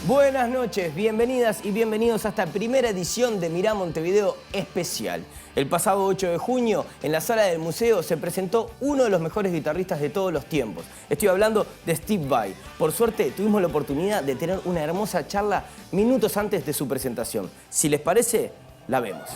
Buenas noches, bienvenidas y bienvenidos a esta primera edición de Mirá Montevideo Especial. El pasado 8 de junio, en la sala del museo, se presentó uno de los mejores guitarristas de todos los tiempos. Estoy hablando de Steve Vai. Por suerte, tuvimos la oportunidad de tener una hermosa charla minutos antes de su presentación. Si les parece, la vemos.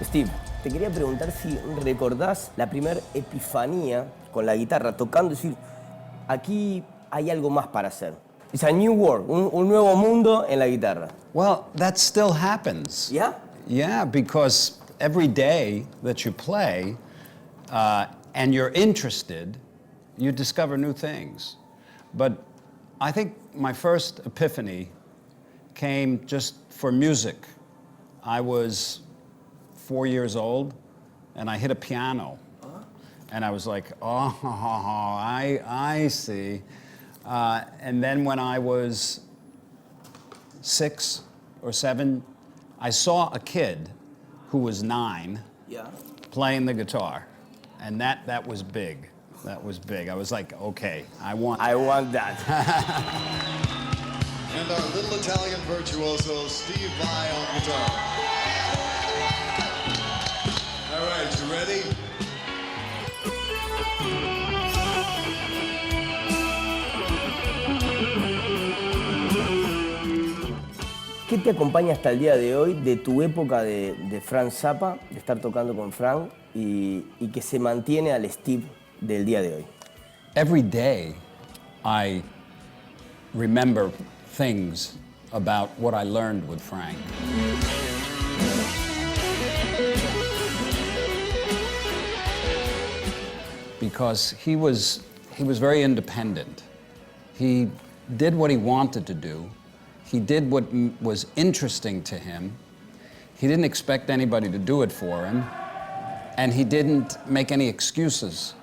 Steve, te quería preguntar si recordás la primera epifanía con la guitarra, tocando y decir, aquí hay algo más para hacer. It's a new world, un nuevo mundo en la guitarra. Well, that still happens. Yeah? Yeah, because every day that you play and you're interested, you discover new things. But I think my first epiphany came just for music. I was 4 years old, and I hit a piano. And I was like, oh, I see. And then when I was 6 or 7, I saw a kid who was 9 playing the guitar. And that was big. That was big. I was like, okay, I want that. And our little Italian virtuoso, Steve Vai on guitar. All right, you ready? ¿Qué te acompaña hasta el día de hoy de tu época de Frank Zappa, de estar tocando con Frank, y que se mantiene al Steve del día de hoy? Every day I remember things about what I learned with Frank. Because he was very independent. He did what he wanted to do. He did what was interesting to him. He didn't expect anybody to do it for him. And he didn't make any excuses,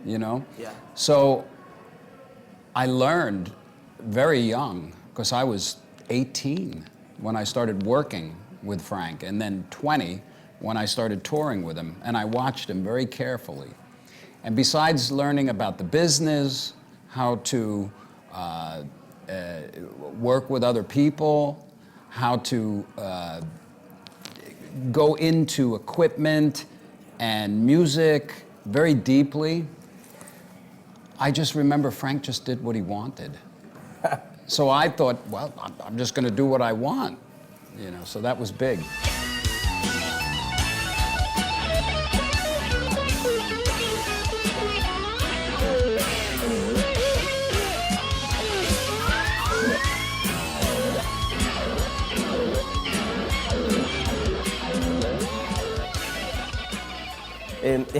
you know? Yeah. So I learned very young, because I was 18 when I started working with Frank, and then 20 when I started touring with him, and I watched him very carefully. And besides learning about the business, how to work with other people, how to go into equipment and music very deeply, I just remember Frank just did what he wanted. So I thought, well, I'm just going to do what I want, you know, so that was big.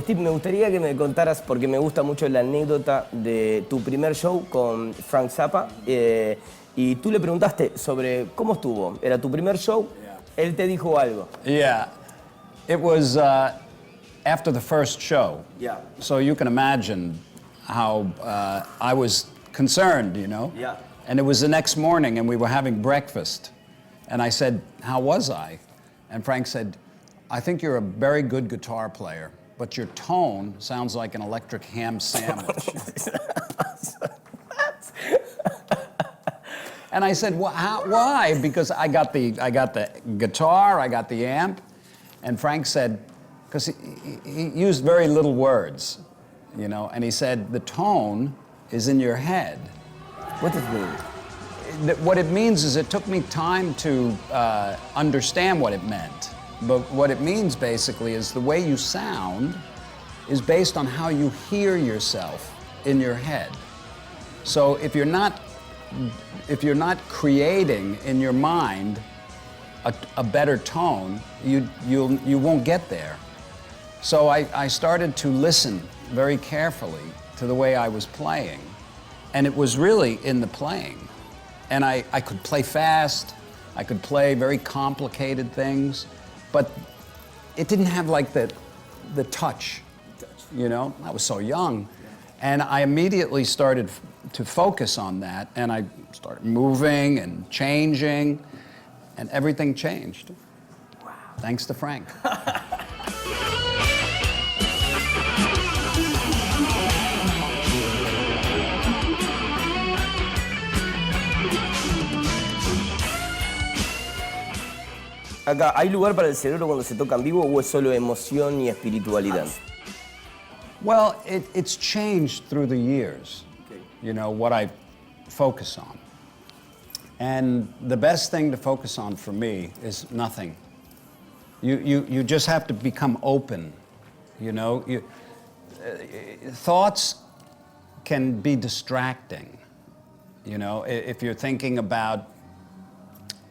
Steve, me gustaría que me contaras, porque me gusta mucho la anécdota de tu primer show con Frank Zappa, y tú le preguntaste sobre cómo estuvo. Era tu primer show, él te dijo algo. Yeah, it was after the first show. Yeah. So you can imagine I was concerned, you know? Yeah. And it was the next morning, and we were having breakfast. And I said, how was I? And Frank said, I think you're a very good guitar player, but your tone sounds like an electric ham sandwich. And I said, well, why? Because I got the guitar, I got the amp. And Frank said, because he used very little words, you know, and he said, the tone is in your head. What does it mean? What it means is it took me time to understand what it meant. But what it means basically is the way you sound is based on how you hear yourself in your head. So if you're not creating in your mind a better tone, you won't get there. So I started to listen very carefully to the way I was playing. And it was really in the playing. And I could play fast, I could play very complicated things, but it didn't have like the touch, you know? I was so young. And I immediately started to focus on that, and I started moving and changing, and everything changed. Wow. Thanks to Frank. Acá, ¿hay lugar para el cerebro cuando se toca en vivo o es solo emoción y espiritualidad? Well, it's changed through the years, you know, what I focus on. And the best thing to focus on for me is nothing. You just have to become open, you know. Thoughts can be distracting, you know, if you're thinking about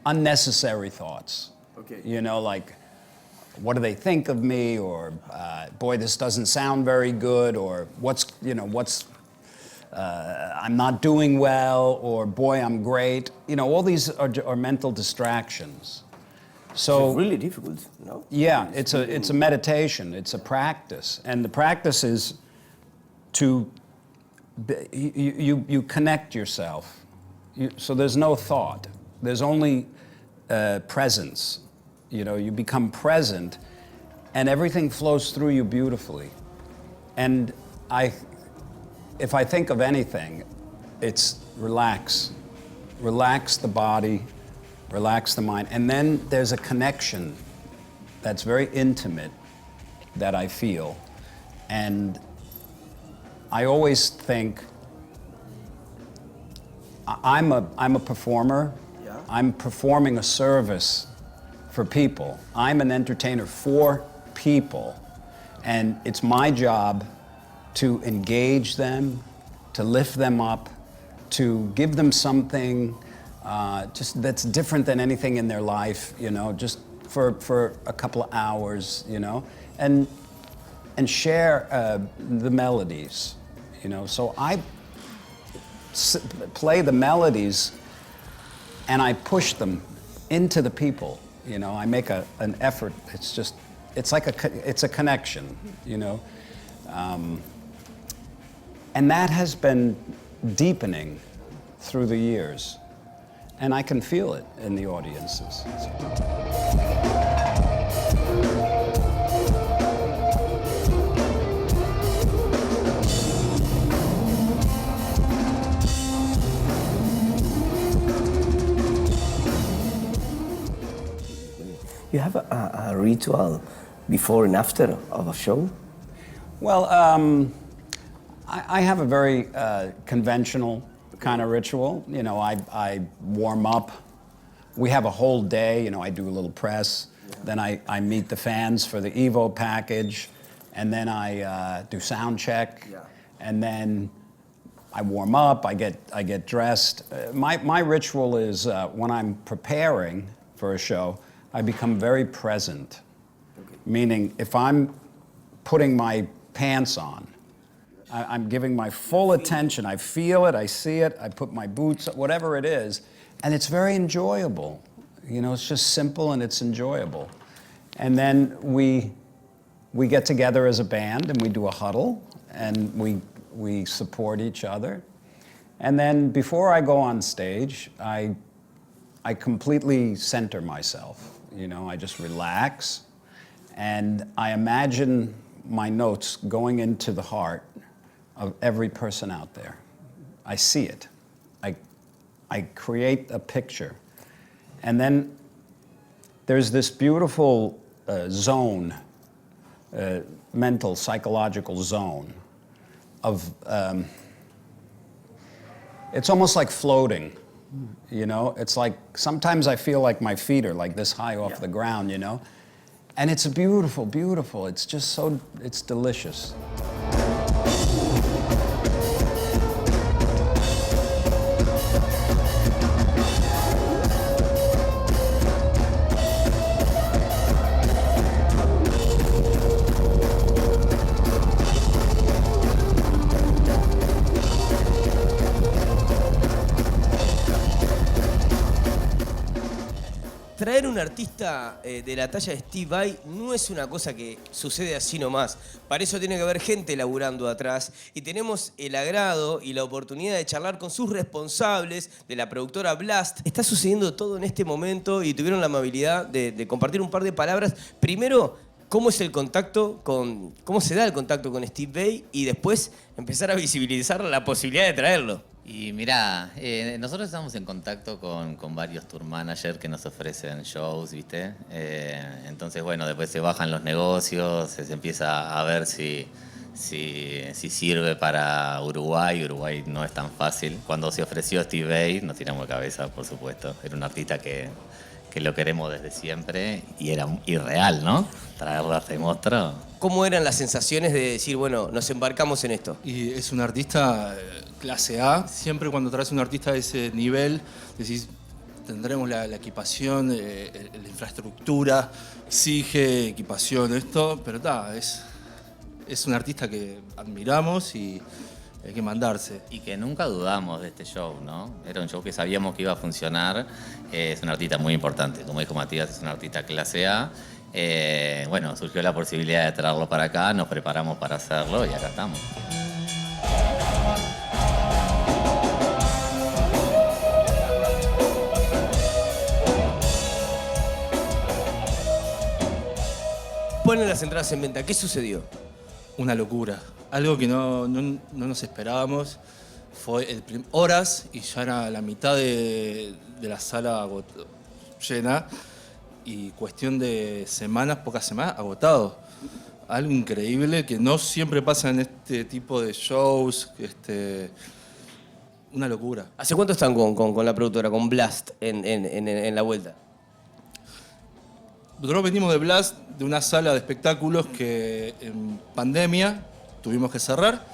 unnecessary thoughts. Okay. You know, like, what do they think of me? Or, boy, this doesn't sound very good. Or, I'm not doing well. Or, boy, I'm great. You know, all these are mental distractions. So It's really difficult, no? yeah, it's a meditation. It's a practice. And the practice is to, you connect yourself. So there's no thought. There's only presence. You know, you become present, and everything flows through you beautifully. And if I think of anything, it's relax. Relax the body, relax the mind. And then there's a connection that's very intimate that I feel. And I always think, I'm a performer. Yeah. I'm performing a service for people. I'm an entertainer for people. And it's my job to engage them, to lift them up, to give them something just that's different than anything in their life, you know, just for a couple of hours, you know, and share the melodies, you know. So I play the melodies and I push them into the people. You know, I make an effort. It's a connection, you know. And that has been deepening through the years. And I can feel it in the audiences. You have a ritual before and after of a show? Well, I have a very conventional kind of ritual. You know, I warm up. We have a whole day. You know, I do a little press. Yeah. Then I meet the fans for the Evo package. And then I do sound check. Yeah. And then I warm up. I get dressed. My ritual is when I'm preparing for a show, I become very present. Okay. Meaning, if I'm putting my pants on, I'm giving my full attention. I feel it, I see it, I put my boots, whatever it is, and it's very enjoyable. You know, it's just simple and it's enjoyable. And then we get together as a band and we do a huddle, and We support each other. And then before I go on stage, I completely center myself. You know, I just relax and I imagine my notes going into the heart of every person out there. I see it. I create a picture. And then there's this beautiful zone, mental, psychological zone of, it's almost like floating, you know? It's like, sometimes I feel like my feet are like this high off the ground, you know? And it's beautiful, beautiful. It's just so, it's delicious. Traer un artista de la talla de Steve Vai no es una cosa que sucede así nomás. Para eso tiene que haber gente laburando atrás. Y tenemos el agrado y la oportunidad de charlar con sus responsables de la productora Blast. Está sucediendo todo en este momento y tuvieron la amabilidad de compartir un par de palabras. Primero, ¿cómo es el contacto cómo se da el contacto con Steve Vai? Y después empezar a visibilizar la posibilidad de traerlo. Y mirá, nosotros estamos en contacto con varios tour managers que nos ofrecen shows, ¿viste? Entonces, bueno, después se bajan los negocios, se empieza a ver si sirve para Uruguay. Uruguay no es tan fácil. Cuando se ofreció Steve Vai, nos tiramos de cabeza, por supuesto. Era un artista que lo queremos desde siempre y era irreal, ¿no? Traerlo a este monstruo. ¿Cómo eran las sensaciones de decir, bueno, nos embarcamos en esto? Y es un artista clase A. Siempre cuando traes un artista de ese nivel, decís, tendremos la equipación, la infraestructura, exige equipación, esto, pero es un artista que admiramos y hay que mandarse. Y que nunca dudamos de este show, ¿no? Era un show que sabíamos que iba a funcionar. Es un artista muy importante. Como dijo Matías, es un artista clase A. Bueno, surgió la posibilidad de traerlo para acá, nos preparamos para hacerlo y acá estamos. Ponen las entradas en venta. ¿Qué sucedió? Una locura. Algo que no nos esperábamos. Fue horas y ya era la mitad de la sala llena. Y cuestión de semanas, pocas semanas, agotado. Algo increíble que no siempre pasa en este tipo de shows. Una locura. ¿Hace cuánto están con la productora, con Blast, en la vuelta? Nosotros venimos de Blast, de una sala de espectáculos que en pandemia tuvimos que cerrar.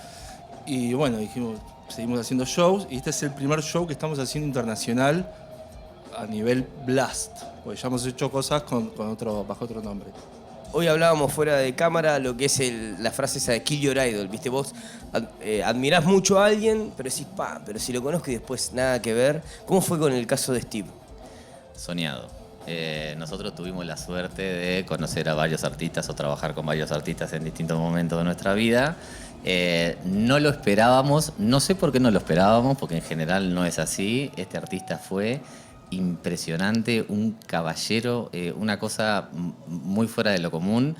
Y bueno, dijimos, seguimos haciendo shows. Y este es el primer show que estamos haciendo internacional a nivel Blast. Porque ya hemos hecho cosas bajo otro nombre. Hoy hablábamos fuera de cámara lo que es la frase esa de kill your idol, ¿viste? Vos admirás mucho a alguien, pero decís, pero si lo conozco y después nada que ver. ¿Cómo fue con el caso de Steve? Soñado. Nosotros tuvimos la suerte de conocer a varios artistas o trabajar con varios artistas en distintos momentos de nuestra vida. No lo esperábamos, no sé por qué no lo esperábamos, porque en general no es así. Este artista fue impresionante, un caballero, una cosa muy fuera de lo común.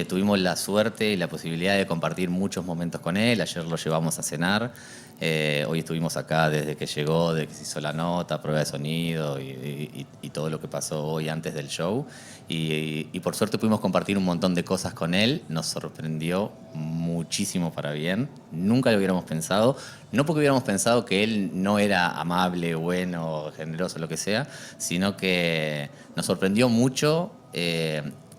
Tuvimos la suerte y la posibilidad de compartir muchos momentos con él. Ayer lo llevamos a cenar. Hoy estuvimos acá desde que llegó, desde que se hizo la nota, prueba de sonido y todo lo que pasó hoy antes del show. Y por suerte pudimos compartir un montón de cosas con él. Nos sorprendió muchísimo para bien. Nunca lo hubiéramos pensado. No porque hubiéramos pensado que él no era amable, bueno, generoso, lo que sea, sino que nos sorprendió mucho.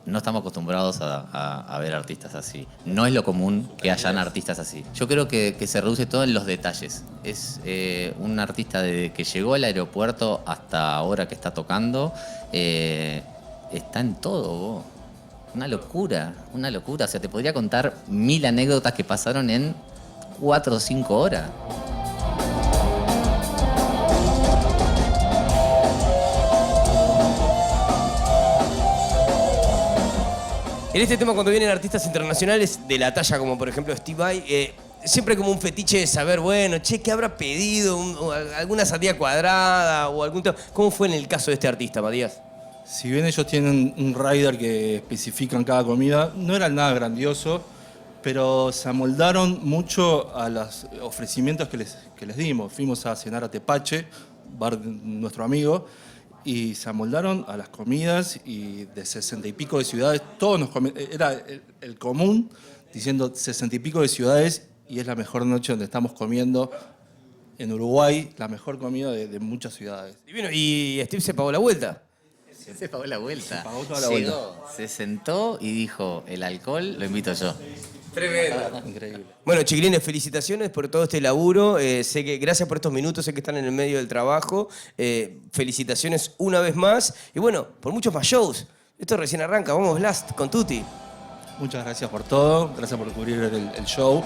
No estamos acostumbrados a ver artistas así. No es lo común que hayan artistas así. Yo creo que se reduce todo en los detalles. Es un artista desde que llegó al aeropuerto hasta ahora que está tocando. Está en todo, vos. Una locura, una locura. O sea, te podría contar 1000 anécdotas que pasaron en 4 o 5 horas. En este tema, cuando vienen artistas internacionales de la talla como por ejemplo Steve Vai, siempre como un fetiche de saber, bueno, che, ¿qué habrá pedido? O alguna sandía cuadrada o algún tema. ¿Cómo fue en el caso de este artista, Matías? Si bien ellos tienen un rider que especifican cada comida, no era nada grandioso, pero se amoldaron mucho a los ofrecimientos que les dimos. Fuimos a cenar a Tepache, bar de nuestro amigo, y se amoldaron a las comidas y de 60 y pico de ciudades, todos nos era el común diciendo 60 y pico de ciudades y es la mejor noche donde estamos comiendo en Uruguay, la mejor comida de muchas ciudades. Divino. ¿Y Steve se pagó la vuelta? Se pagó la vuelta. Se pagó toda la Llegó, se sentó y dijo, el alcohol lo invito yo. Tremendo. Increíble. Bueno, chiquilines, felicitaciones por todo este laburo. Sé que gracias por estos minutos, sé que están en el medio del trabajo. Felicitaciones una vez más. Y bueno, por muchos más shows. Esto recién arranca. Vamos, Blast, con Tuti. Muchas gracias por todo, gracias por cubrir el show.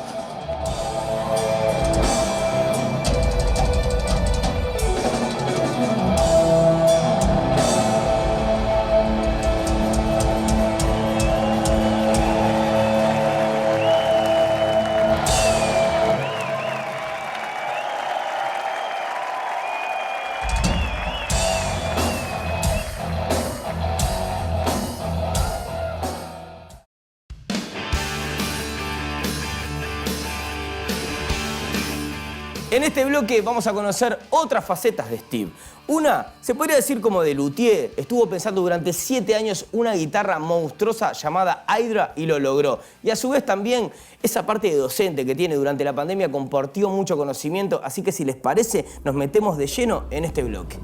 En este bloque vamos a conocer otras facetas de Steve. Una, se podría decir como de luthier, estuvo pensando durante 7 años una guitarra monstruosa llamada Hydra y lo logró. Y a su vez también esa parte de docente que tiene durante la pandemia compartió mucho conocimiento, así que si les parece nos metemos de lleno en este bloque.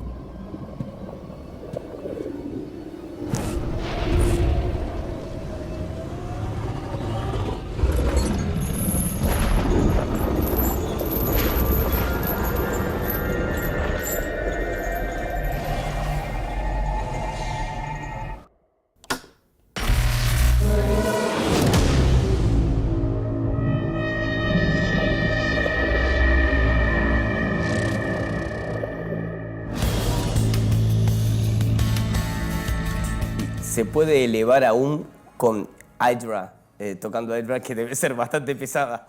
Se puede elevar aún con Hydra, tocando Hydra, que debe ser bastante pesada.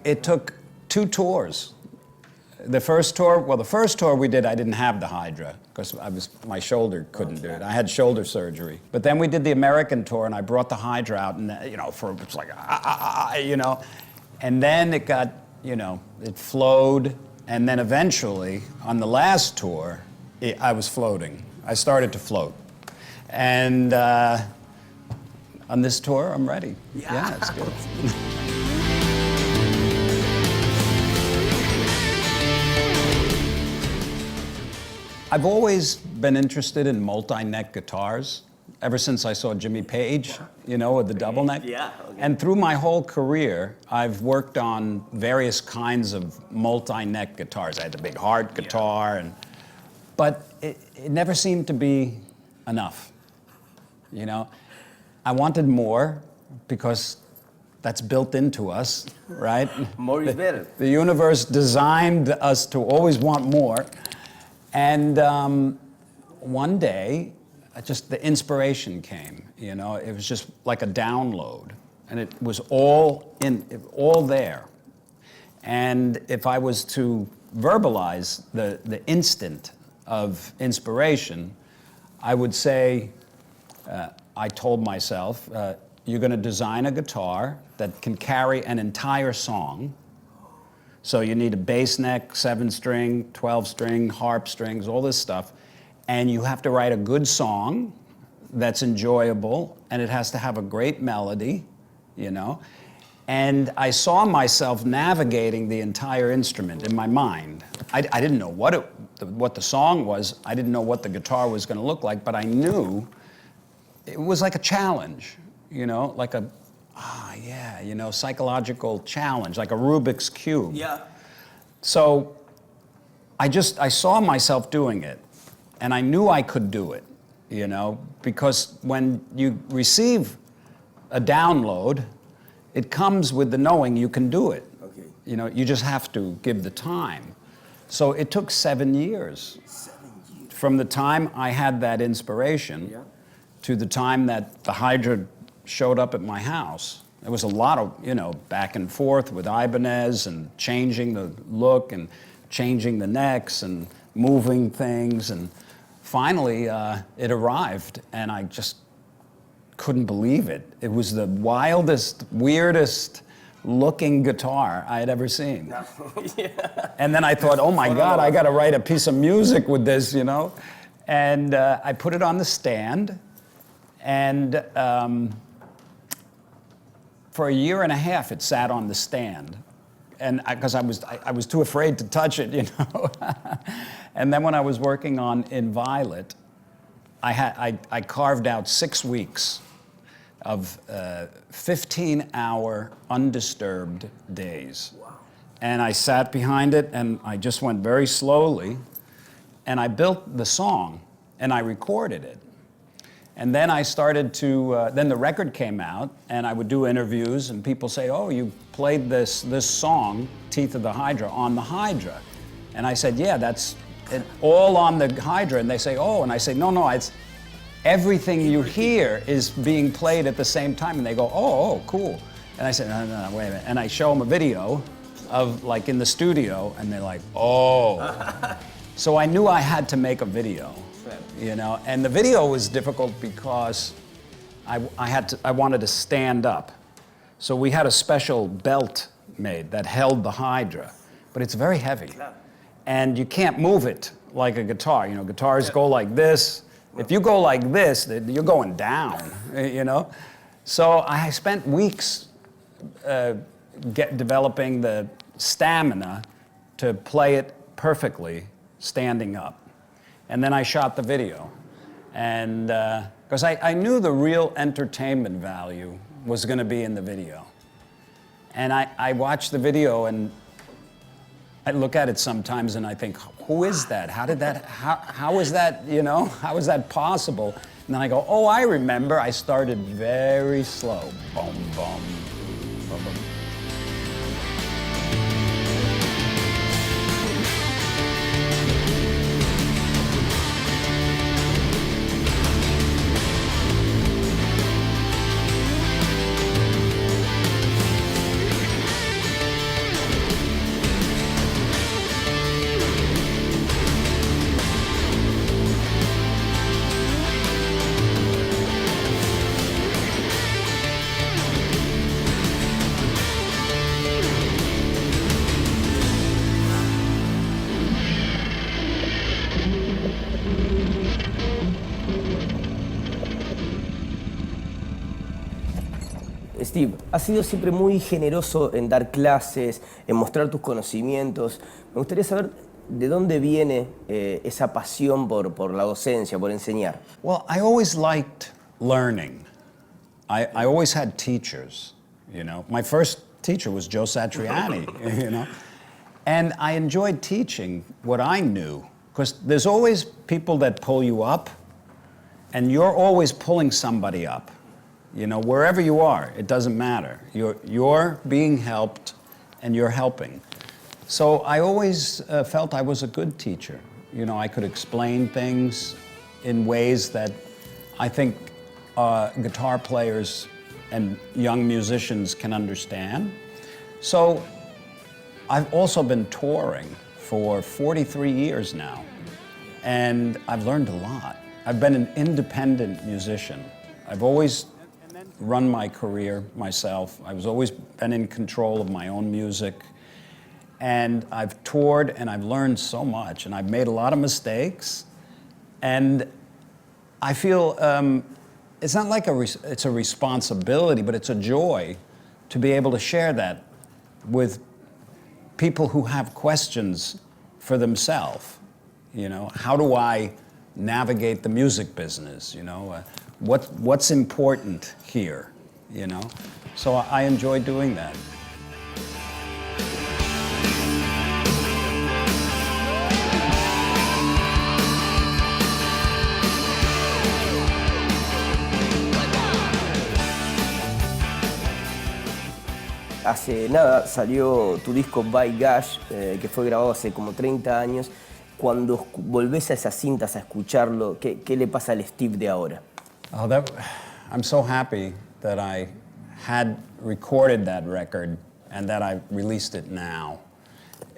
It took 2 tours. The first tour we did, I didn't have the Hydra because my shoulder couldn't do it. I had shoulder surgery. But then we did the American tour, and I brought the Hydra out, and it's like and then it got, it flowed, and then eventually on the last tour, I was floating. I started to float, and on this tour, I'm ready. Yeah, it's good. I've always been interested in multi-neck guitars ever since I saw Jimmy Page, with the double neck. Yeah, okay. And through my whole career, I've worked on various kinds of multi-neck guitars. I had the big hard guitar, but it never seemed to be enough. I wanted more because that's built into us, right? More is better. The universe designed us to always want more. And one day, just the inspiration came, It was just like a download, and it was all there. And if I was to verbalize the instant of inspiration, I would say, I told myself, you're going to design a guitar that can carry an entire song. So you need a bass neck, 7-string, 12-string, harp strings, all this stuff. And you have to write a good song that's enjoyable, and it has to have a great melody, And I saw myself navigating the entire instrument in my mind. I didn't know what the song was. I didn't know what the guitar was going to look like, but I knew it was like a challenge, like a psychological challenge, like a Rubik's Cube. Yeah. So I saw myself doing it, and I knew I could do it, because when you receive a download, it comes with the knowing you can do it. Okay. You just have to give the time. So it took 7 years. 7 years. From the time I had that inspiration to the time that the Hydra showed up at my house. There was a lot of, back and forth with Ibanez and changing the look and changing the necks and moving things. And finally, it arrived, and I just couldn't believe it. It was the wildest, weirdest looking guitar I had ever seen. Yeah. And then I thought, oh my God, I got to write a piece of music with this, And I put it on the stand, and for a year and a half it sat on the stand, and because I was too afraid to touch it, And then when I was working on In Violet, I carved out 6 weeks of 15-hour undisturbed days. Wow. And I sat behind it, and I just went very slowly, and I built the song, and I recorded it. And then I started to, then the record came out, and I would do interviews, and people say, oh, you played this song, Teeth of the Hydra, on the Hydra. And I said, yeah, that's all on the Hydra. And they say, oh, and I say, no, it's everything you hear is being played at the same time. And they go, oh, cool. And I said, no, wait a minute. And I show them a video of, like, in the studio, and they're like, oh. So I knew I had to make a video. And the video was difficult because I wanted to stand up. So we had a special belt made that held the Hydra, but it's very heavy. And you can't move it like a guitar. Guitars go like this. If you go like this, you're going down, So I spent weeks developing the stamina to play it perfectly standing up. And then I shot the video. And because I knew the real entertainment value was going to be in the video. And I watched the video, and I look at it sometimes and I think, who is that? How is that, how is that possible? And then I go, oh, I remember. I started very slow. Boom, boom, boom, boom. Steve, has sido siempre muy generoso en dar clases, en mostrar tus conocimientos. Me gustaría saber de dónde viene esa pasión por la docencia, por enseñar. Well, I always liked learning. I always had teachers, My first teacher was Joe Satriani, And I enjoyed teaching what I knew, because there's always people that pull you up, and you're always pulling somebody up. Wherever you are, it doesn't matter. You're being helped, and you're helping. So I always felt I was a good teacher. I could explain things in ways that I think guitar players and young musicians can understand. So I've also been touring for 43 years now, and I've learned a lot. I've been an independent musician. I've always run my career myself. I've always been in control of my own music. And I've toured, and I've learned so much, and I've made a lot of mistakes. And I feel it's not like it's a responsibility, but it's a joy to be able to share that with people who have questions for themselves. How do I navigate the music business? What's important here? So I enjoy doing that. Hace nada salió tu disco By Gosh, que fue grabado hace como 30 años. Cuando volvés a esas cintas a escucharlo, ¿qué le pasa al Steve de ahora? I'm so happy that I had recorded that record and that I released it now,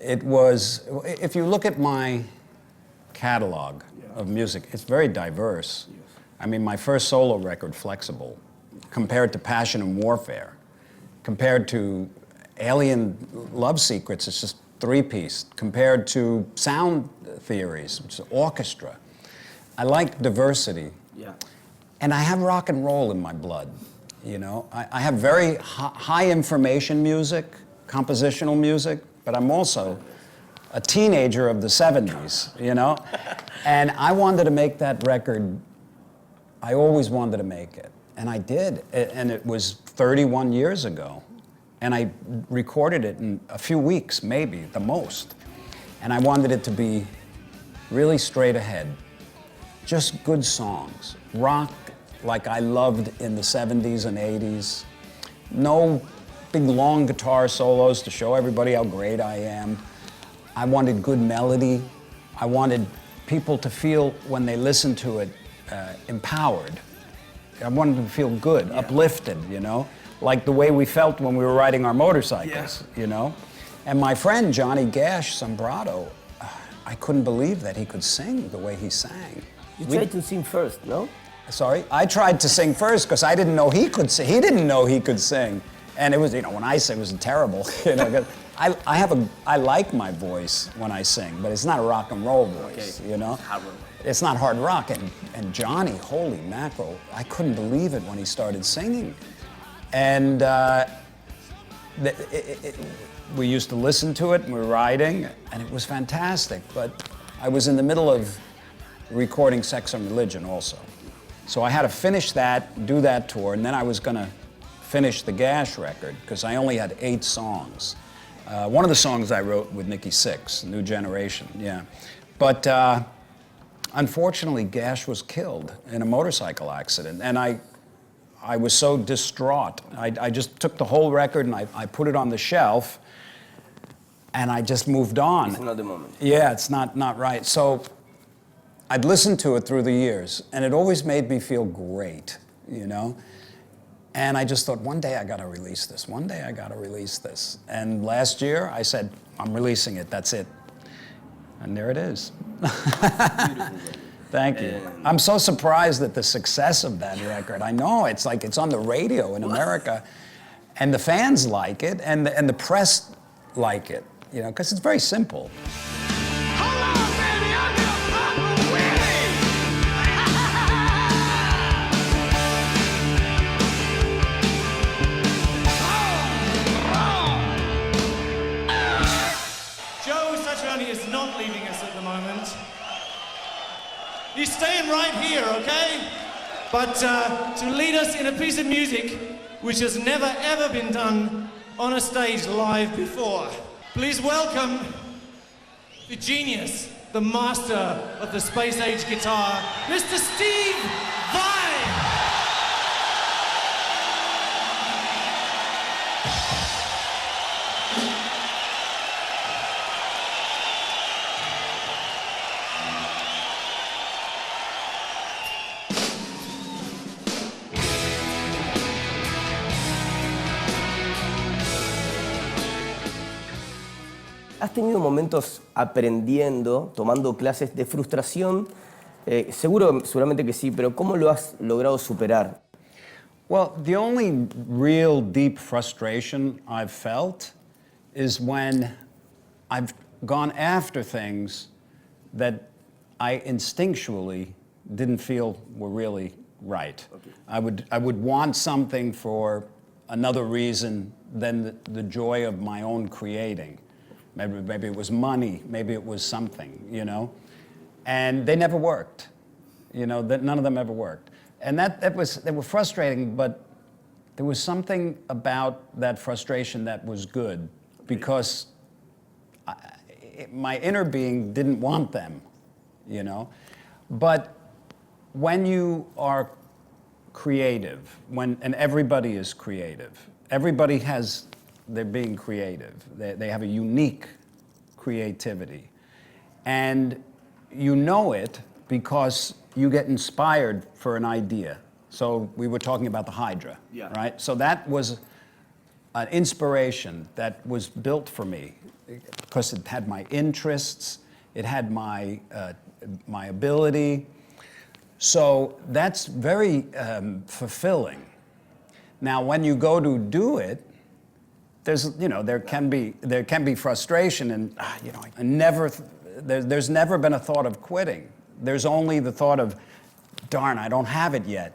it was, if you look at my catalog of music, it's very diverse. I mean, my first solo record, Flexible, compared to Passion and Warfare, compared to Alien Love Secrets, it's just three-piece, compared to Sound Theories, which is orchestra. I like diversity. Yeah. And I have rock and roll in my blood, you know? I have very high information music, compositional music, but I'm also a teenager of the 70s, you know? And I wanted to make that record. I always wanted to make it, and I did. And it was 31 years ago. And I recorded it in a few weeks, maybe, the most. And I wanted it to be really straight ahead. Just good songs. Rock like I loved in the 70s and 80s. No big long guitar solos to show everybody how great I am. I wanted good melody. I wanted people to feel, when they listened to it, empowered. I wanted them to feel good, uplifted, you know? Like the way we felt when we were riding our motorcycles, you know? And my friend, Johnny Gash Sombrado, I couldn't believe that he could sing the way he sang. You tried to sing first, no? Sorry? I tried to sing first because I didn't know he could sing. He didn't know he could sing. And it was, you know, when I sing, it was terrible. You know, I like my voice when I sing, but it's not a rock and roll voice, you know? It's not hard rock. And Johnny, holy mackerel, I couldn't believe it when he started singing. And we used to listen to it, and we were riding, and it was fantastic. But I was in the middle of recording Sex and Religion also. So I had to finish that, do that tour, and then I was gonna finish the Gash record, because I only had 8 songs. One of the songs I wrote with Nikki Sixx, New Generation, yeah. But unfortunately, Gash was killed in a motorcycle accident, and I was so distraught. I just took the whole record and I put it on the shelf, and I just moved on. It's another moment. Yeah, it's not right. So I'd listened to it through the years, and it always made me feel great, you know? And I just thought, one day I gotta release this. One day I gotta release this. And last year I said, I'm releasing it, that's it. And there it is. Thank you. I'm so surprised at the success of that record. I know, it's like it's on the radio in America, and the fans like it, and the press like it, you know, because it's very simple. Is not leaving us at the moment. He's staying right here, okay? But to lead us in a piece of music which has never ever been done on a stage live before. Please welcome the genius, the master of the space age guitar, Mr. Steve Vai! ¿Has tenido momentos aprendiendo, tomando clases de frustración? Seguramente que sí, pero ¿cómo lo has logrado superar? Well, the only real deep frustration I've felt is when I've gone after things that I instinctually didn't feel were really right. Okay. I would want something for another reason than the joy of my own creating. Maybe it was money, maybe it was something, you know? And they never worked, you know, none of them ever worked. And they were frustrating, but there was something about that frustration that was good, because my inner being didn't want them, you know? But when you are creative, and everybody is creative, everybody they're being creative. They have a unique creativity. And you know it because you get inspired for an idea. So we were talking about the Hydra, Yeah. right? So that was an inspiration that was built for me because it had my interests, it had my ability. So that's very fulfilling. Now, when you go to do it, there can be frustration, and there's never been a thought of quitting. There's only the thought of, darn, I don't have it yet.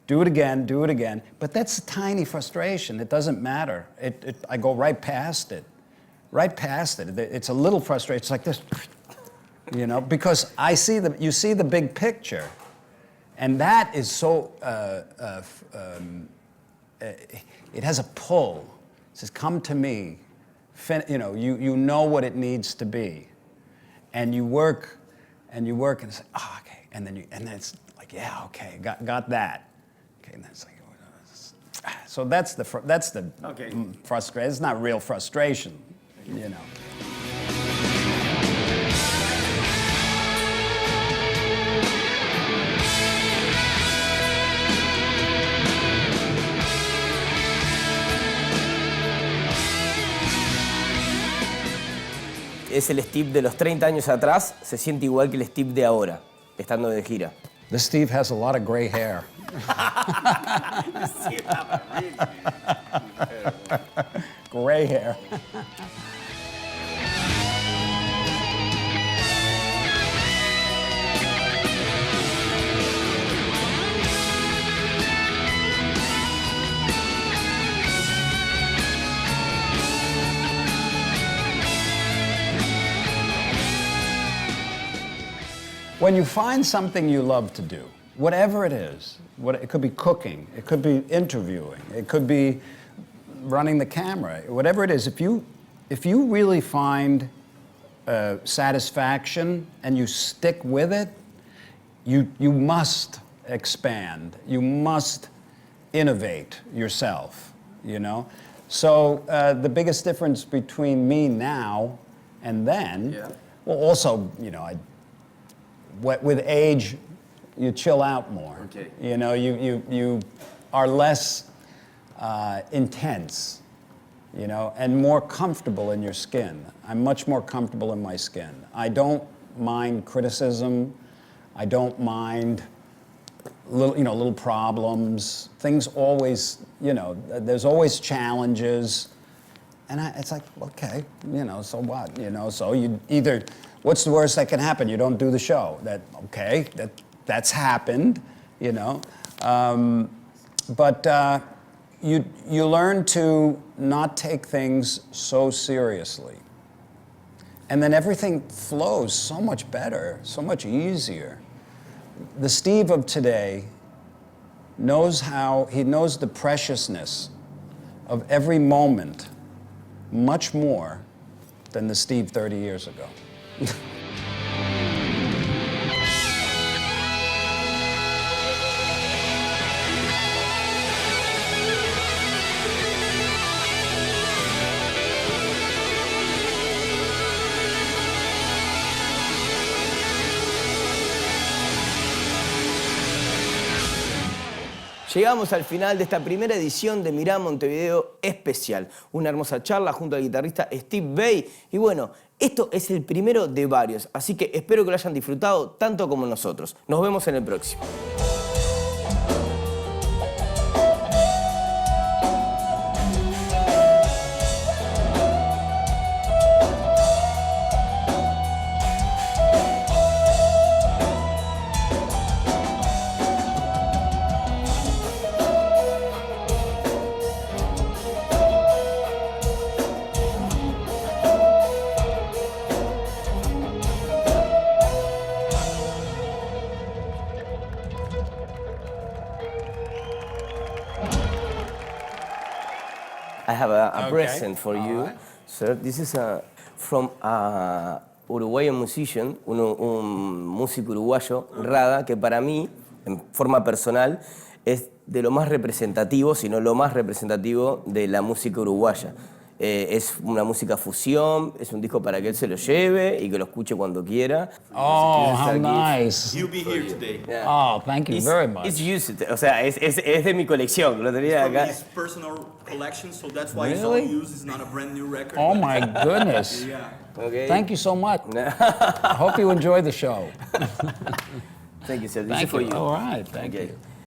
Do it again, do it again. But that's a tiny frustration. It doesn't matter. I go right past it. Right past it. It's a little frustration. It's like this, because you see the big picture. And that is so, it has a pull. It says, come to me. You know what it needs to be. And you work, and it's like, oh, okay. And then it's like, yeah, okay, got that. Okay, and then it's like, so that's the frustration. It's not real frustration, Es el Steve de los 30 años atrás, se siente igual que el Steve de ahora, estando de gira. The Steve has a lot of gray hair. Gray hair. When you find something you love to do, whatever it is, it could be cooking, it could be interviewing, it could be running the camera, whatever it is, if you really find satisfaction and you stick with it, you must expand, you must innovate yourself, So the biggest difference between me now and then, well, also, with age, you chill out more. Okay. You are less intense, and more comfortable in your skin. I'm much more comfortable in my skin. I don't mind criticism. I don't mind little problems. Things always, there's always challenges. And it's like, okay, so what? So you either, what's the worst that can happen? You don't do the show. That's happened, But you learn to not take things so seriously. And then everything flows so much better, so much easier. The Steve of today knows the preciousness of every moment much more than the Steve 30 years ago. Llegamos al final de esta primera edición de Mirá Montevideo Especial. Una hermosa charla junto al guitarrista Steve Vai. Y bueno, esto es el primero de varios, así que espero que lo hayan disfrutado tanto como nosotros. Nos vemos en el próximo. I have a present for you, sir. This is from a Uruguayan musician, un músico uruguayo, Rada, que para mí, en forma personal, es de lo más representativo, si no lo más representativo de la música uruguaya. Es una música fusión, es un disco para que él se lo lleve y que lo escuche cuando quiera. Oh, how nice. You'll be here today. Yeah. Oh, thank you very much. It's used, o sea, es de mi colección, lo tenía From acá. his personal collection, so that's why it's all Really? used. It's not a brand new record. Oh but- my goodness. Yeah. Okay. Thank you so much. I hope you enjoy the show. Thank you, sir. This is Thank for you. you. All right, thank Okay. you.